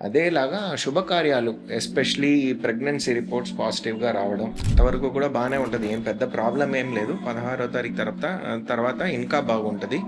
అదేలాగా శుభకార్యాలు especially pregnancy reports పాజిటివ్గా రావడం అంతవరకు కూడా బాగానే ఉంటుంది. ఏం పెద్ద ప్రాబ్లం ఏం లేదు. 16వ తారీఖు తర్వాత ఇంకా బాగుంటుంది.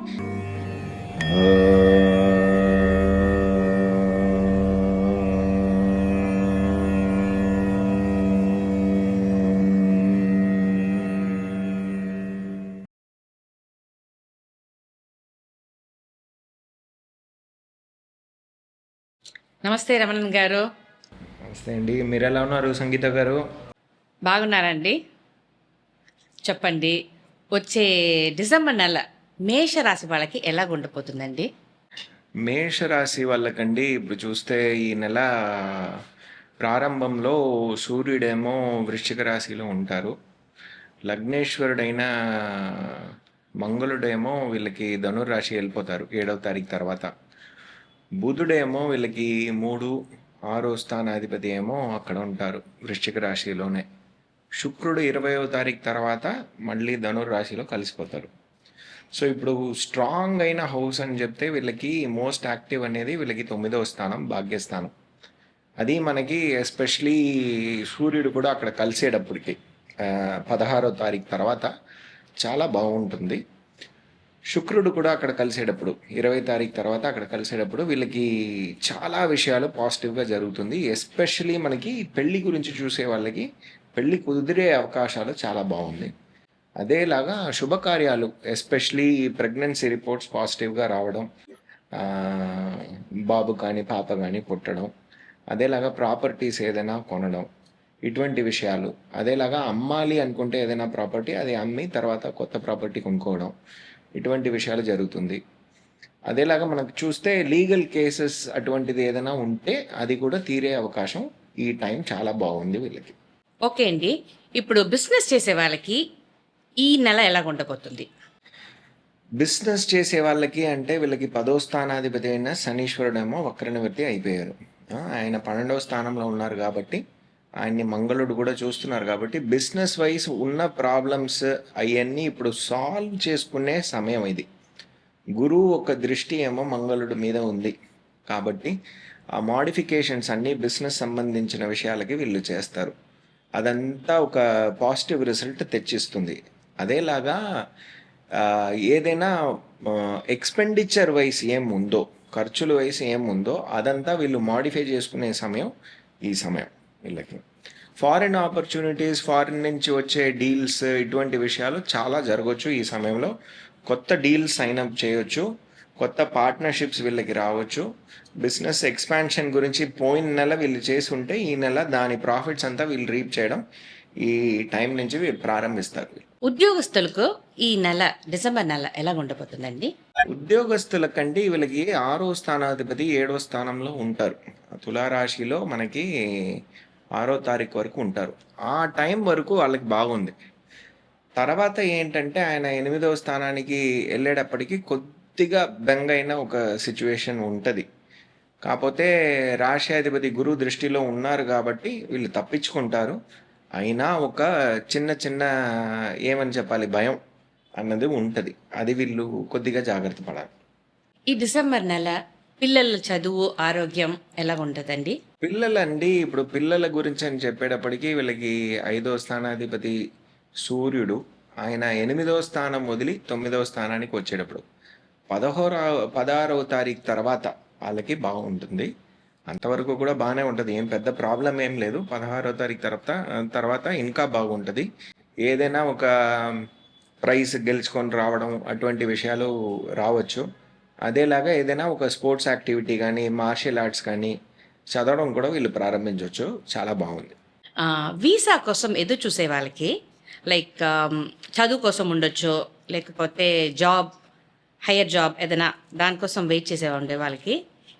నమస్తే రమణన్ గారు. నమస్తే అండి, మీరు ఎలా ఉన్నారు సంగీత గారు? బాగున్నారండి? చెప్పండి, వచ్చే డిసెంబర్ నెల మేషరాశి వాళ్ళకి ఎలా ఉండబోతుందండి? మేషరాశి వాళ్ళకండి ఇప్పుడు చూస్తే ఈ నెల ప్రారంభంలో సూర్యుడేమో వృశ్చిక రాశిలో ఉంటారు. లగ్నేశ్వరుడైన మంగళుడేమో వీళ్ళకి ధనుర్రాశి వెళ్ళిపోతారు 7వ తారీఖు తర్వాత. బుధుడేమో వీళ్ళకి 3, 6 స్థానాధిపతి ఏమో అక్కడ ఉంటారు వృశ్చిక రాశిలోనే. శుక్రుడు 20వ తారీఖు తర్వాత మళ్ళీ ధనుర్రాశిలో కలిసిపోతారు. సో ఇప్పుడు స్ట్రాంగ్ అయిన హౌస్ అని చెప్తే వీళ్ళకి మోస్ట్ యాక్టివ్ అనేది వీళ్ళకి 9వ స్థానం, భాగ్యస్థానం. అది మనకి ఎస్పెషలీ సూర్యుడు కూడా అక్కడ కలిసేటప్పటికి 16వ తారీఖు తర్వాత చాలా బాగుంటుంది. శుక్రుడు కూడా అక్కడ కలిసేటప్పుడు 20 తారీఖు తర్వాత అక్కడ కలిసేటప్పుడు వీళ్ళకి చాలా విషయాలు పాజిటివ్గా జరుగుతుంది. ఎస్పెషలీ మనకి పెళ్లి గురించి చూసే వాళ్ళకి పెళ్లి కుదిరే అవకాశాలు చాలా బాగుంది. అదేలాగా శుభకార్యాలు ఎస్పెషలీ ప్రెగ్నెన్సీ రిపోర్ట్స్ పాజిటివ్గా రావడం, బాబు కానీ పాప కానీ పుట్టడం, అదేలాగా ప్రాపర్టీస్ ఏదైనా కొనడం, ఇటువంటి విషయాలు. అదేలాగా అమ్మాలి అనుకుంటే ఏదైనా ప్రాపర్టీ అది అమ్మి తర్వాత కొత్త ప్రాపర్టీ కొనుక్కోవడం, ఇటువంటి విషయాలు జరుగుతుంది. అదేలాగా మనకు చూస్తే లీగల్ కేసెస్ అటువంటిది ఏదైనా ఉంటే అది కూడా తీరే అవకాశం ఈ టైం చాలా బాగుంది వీళ్ళకి. ఓకే అండి, ఇప్పుడు బిజినెస్ చేసే వాళ్ళకి ఈ నెల ఎలా ఉండబోతుంది? బిజినెస్ చేసే వాళ్ళకి అంటే వీళ్ళకి 10వ స్థానాధిపతి అయిన శనీశ్వరుడేమో వక్ర నివృత్తి అయిపోయారు. ఆయన 12వ స్థానంలో ఉన్నారు కాబట్టి, ఆయన్ని మంగళుడు కూడా చూస్తున్నారు కాబట్టి బిజినెస్ వైజ్ ఉన్న ప్రాబ్లమ్స్ అవన్నీ ఇప్పుడు సాల్వ్ చేసుకునే సమయం ఇది. గురువు ఒక దృష్టి ఏమో మంగళుడి మీద ఉంది కాబట్టి ఆ మోడిఫికేషన్స్ అన్నీ బిజినెస్ సంబంధించిన విషయాలకి వీళ్ళు చేస్తారు. అదంతా ఒక పాజిటివ్ రిజల్ట్ తెచ్చిస్తుంది. అదేలాగా ఏదైనా ఎక్స్పెండిచర్ వైస్ ఏముందో, ఖర్చుల వైస్ ఏముందో అదంతా వీళ్ళు మాడిఫై చేసుకునే సమయం ఈ సమయం వీళ్ళకి. ఫారిన్ ఆపర్చునిటీస్, ఫారిన్ నుంచి వచ్చే డీల్స్, ఇటువంటి విషయాలు చాలా జరగవచ్చు ఈ సమయంలో. కొత్త డీల్స్ సైన్ అప్ చేయొచ్చు, కొత్త పార్ట్నర్షిప్స్ వీళ్ళకి రావచ్చు. బిజినెస్ ఎక్స్పాన్షన్ గురించి పోయిన నెల వీళ్ళు చేసి ఉంటే ఈ నెల దాని ప్రాఫిట్స్ అంతా వీళ్ళు రీప్ చేయడం ఈ టైం నుంచి వీళ్ళు ప్రారంభిస్తారు. ఉద్యోగస్తులకు ఈ నెల డిసెంబర్ నెల ఎలా ఉండబోతుందండి? ఉద్యోగస్తులకంటే వీళ్ళకి 6వ స్థానాధిపతి 7వ స్థానంలో ఉంటారు. తులారాశిలో మనకి 6వ తారీఖు వరకు ఉంటారు. ఆ టైం వరకు వాళ్ళకి బాగుంది. తర్వాత ఏంటంటే ఆయన 8వ స్థానానికి వెళ్ళేటప్పటికి కొద్దిగా బెంగైన ఒక సిచ్యువేషన్ ఉంటుంది. కాకపోతే రాశ్యాధిపతి గురువు దృష్టిలో ఉన్నారు కాబట్టి వీళ్ళు తప్పించుకుంటారు. అయినా ఒక చిన్న చిన్న ఏమని చెప్పాలి, భయం అన్నది ఉంటుంది. అది వీళ్ళు కొద్దిగా జాగ్రత్త పడాలి. ఈ డిసెంబర్ నెల పిల్లల చదువు, ఆరోగ్యం ఎలా ఉంటుందండి? పిల్లలండి, ఇప్పుడు పిల్లల గురించి అని చెప్పేటప్పటికి వీళ్ళకి 5వ స్థానాధిపతి సూర్యుడు ఆయన 8వ స్థానం వదిలి 9వ స్థానానికి వచ్చేటప్పుడు 16వ తారీఖు తర్వాత వాళ్ళకి బాగుంటుంది. అంతవరకు కూడా బాగానే ఉంటుంది. ఏం పెద్ద ప్రాబ్లం ఏం లేదు. 16వ తారీఖు తర్వాత ఇంకా బాగుంటుంది. ఏదైనా ఒక ప్రైజ్ గెలుచుకొని రావడం అటువంటి విషయాలు రావచ్చు. అదేలాగా ఏదైనా ఒక స్పోర్ట్స్ యాక్టివిటీ కానీ, మార్షల్ ఆర్ట్స్ కానీ చదవడం కూడా వీళ్ళు ప్రారంభించవచ్చు. చాలా బాగుంది. వీసా కోసం ఎదురు చూసే వాళ్ళకి లైక్ చదువు కోసం ఉండొచ్చు, లేకపోతే జాబ్, హయ్యర్ జాబ్ ఏదైనా దానికోసం వెయిట్ చేసే ఉండే వాళ్ళకి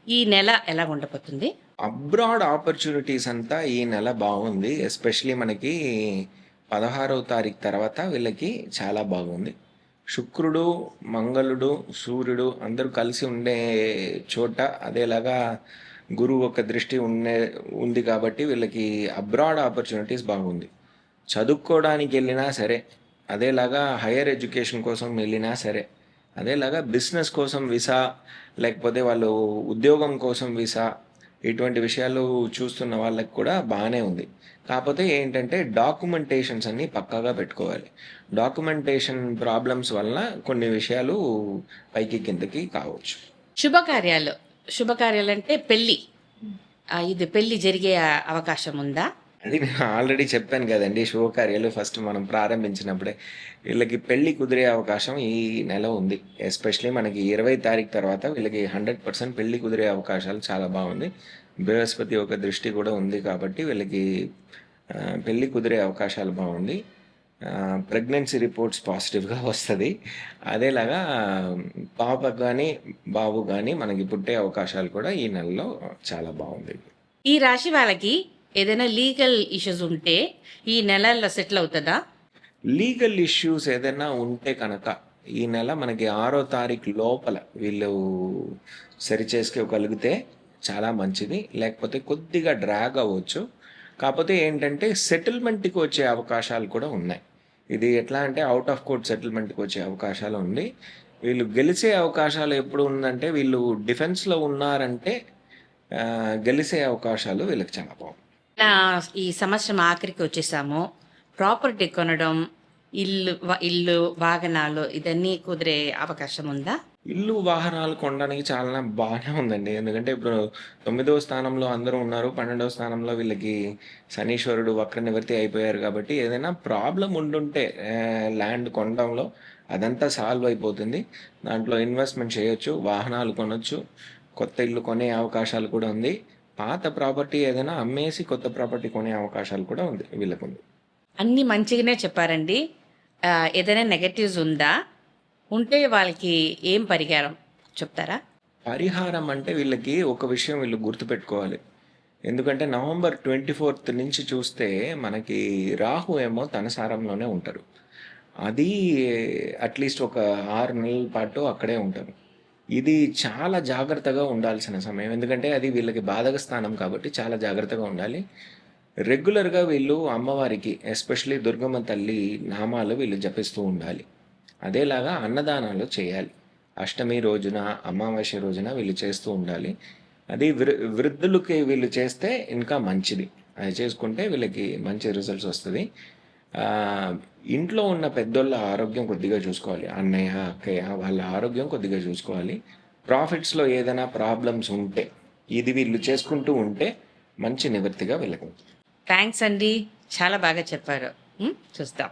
ఈ నెల ఎలా ఉండబోతుంది? అబ్రాడ్ ఆపర్చునిటీస్ అంతా ఈ నెల బాగుంది. ఎస్పెషలీ మనకి 16వ తారీఖు తర్వాత వీళ్ళకి చాలా బాగుంది. శుక్రుడు, మంగళుడు, సూర్యుడు అందరూ కలిసి ఉండే చోట, అదేలాగా గురువు ఒక దృష్టి ఉంది కాబట్టి వీళ్ళకి అబ్రాడ్ ఆపర్చునిటీస్ బాగుంది. చదువుకోవడానికి వెళ్ళినా సరే, అదేలాగా హయ్యర్ ఎడ్యుకేషన్ కోసం వెళ్ళినా సరే, అదేలాగా బిజినెస్ కోసం వీసా, లేకపోతే వాళ్ళు ఉద్యోగం కోసం వీసా, ఇటువంటి విషయాలు చూస్తున్న వాళ్ళకి కూడా బాగానే ఉంది. కాకపోతే ఏంటంటే డాక్యుమెంటేషన్స్ అన్నీ పక్కాగా పెట్టుకోవాలి. డాక్యుమెంటేషన్ ప్రాబ్లమ్స్ వలన కొన్ని విషయాలు పైకి కిందకి కావచ్చు. శుభకార్యాలు అంటే పెళ్ళి. ఇది పెళ్ళి జరిగే అవకాశం ఉందా? అది నేను ఆల్రెడీ చెప్పాను కదండి, శుభకార్యాలు ఫస్ట్ మనం ప్రారంభించినప్పుడే వీళ్ళకి పెళ్లి కుదిరే అవకాశం ఈ నెల ఉంది. ఎస్పెషలీ మనకి 20 తారీఖు తర్వాత వీళ్ళకి 100% పెళ్లి కుదిరే అవకాశాలు చాలా బాగుంది. బృహస్పతి ఒక దృష్టి కూడా ఉంది కాబట్టి వీళ్ళకి పెళ్లి కుదిరే అవకాశాలు బాగుంది. ప్రెగ్నెన్సీ రిపోర్ట్స్ పాజిటివ్గా వస్తుంది. అదేలాగా పాపకు కానీ బాబు కానీ మనకి పుట్టే అవకాశాలు కూడా ఈ నెలలో చాలా బాగుంది. ఈ రాశి వాళ్ళకి ఏదైనా లీగల్ ఇష్యూస్ ఉంటే ఈ నెలల్లో సెటిల్ అవుతుందా? లీగల్ ఇష్యూస్ ఏదైనా ఉంటే కనుక ఈ నెల మనకి 6వ తారీఖు లోపల వీళ్ళు సరిచేసుకోగలిగితే చాలా మంచిది. లేకపోతే కొద్దిగా డ్రాగ్ అవ్వచ్చు. కాకపోతే ఏంటంటే సెటిల్మెంట్కి వచ్చే అవకాశాలు కూడా ఉన్నాయి. ఇది ఎట్లా అంటే అవుట్ ఆఫ్ కోర్ట్ సెటిల్మెంట్కి వచ్చే అవకాశాలు ఉంది. వీళ్ళు గెలిచే అవకాశాలు ఎప్పుడు ఉందంటే వీళ్ళు డిఫెన్స్లో ఉన్నారంటే గెలిచే అవకాశాలు వీళ్ళకి చాలా బాగుంది. ఈ సంవత్సరం ఆఖరికి వచ్చేసాము. ప్రాపర్టీ కొనడం, ఇల్లు వాహనాలు ఇదన్నీ కుదిరే అవకాశం ఉందా? ఇల్లు వాహనాలు కొనడానికి చాలా బాగానే ఉందండి. ఎందుకంటే ఇప్పుడు 9వ స్థానంలో అందరూ ఉన్నారు, 12వ స్థానంలో వీళ్ళకి శనీశ్వరుడు వక్ర నివృత్తి అయిపోయారు కాబట్టి ఏదైనా ప్రాబ్లం ఉండుంటే ల్యాండ్ కొనడంలో అదంతా సాల్వ్ అయిపోతుంది. దాంట్లో ఇన్వెస్ట్మెంట్ చేయొచ్చు, వాహనాలు కొనొచ్చు, కొత్త ఇల్లు కొనే అవకాశాలు కూడా ఉంది. పాత ప్రాపర్టీ ఏదైనా అమ్మేసి కొత్త ప్రాపర్టీ కొనే అవకాశాలు కూడా ఉంది వీళ్ళకు. అన్నీ మంచిగానే చెప్పారండి. ఏదైనా నెగటివ్స్ ఉందా? ఉంటే వాళ్ళకి ఏం పరిహారం చెప్తారా? పరిహారం అంటే వీళ్ళకి ఒక విషయం వీళ్ళు గుర్తుపెట్టుకోవాలి. ఎందుకంటే నవంబర్ 24th నుంచి చూస్తే మనకి రాహు ఏమో తన సారంలోనే ఉంటారు. అది అట్లీస్ట్ ఒక 6 నెలల పాటు అక్కడే ఉంటారు. ఇది చాలా జాగ్రత్తగా ఉండాల్సిన సమయం. ఎందుకంటే అది వీళ్ళకి బాధక స్థానం కాబట్టి చాలా జాగ్రత్తగా ఉండాలి. రెగ్యులర్గా వీళ్ళు అమ్మవారికి ఎస్పెషలీ దుర్గమ్మ తల్లి నామాలు వీళ్ళు జపిస్తూ ఉండాలి. అదేలాగా అన్నదానాలు చేయాలి. అష్టమి రోజున, అమావాస్య రోజున వీళ్ళు చేస్తూ ఉండాలి. అది వృద్ధులకి వీళ్ళు చేస్తే ఇంకా మంచిది. అది చేసుకుంటే వీళ్ళకి మంచి రిజల్ట్స్ వస్తుంది. ఇంట్లో ఉన్న పెద్దోళ్ళ ఆరోగ్యం కొద్దిగా చూసుకోవాలి. అన్నయ్య, అక్కయ్య వాళ్ళ ఆరోగ్యం కొద్దిగా చూసుకోవాలి. ప్రాఫిట్స్లో ఏదైనా ప్రాబ్లమ్స్ ఉంటే ఇది వీళ్ళు చేసుకుంటూ ఉంటే మంచి నివృత్తిగా వీళ్ళకి. థ్యాంక్స్ అండి, చాలా బాగా చెప్పారు. చూస్తాం.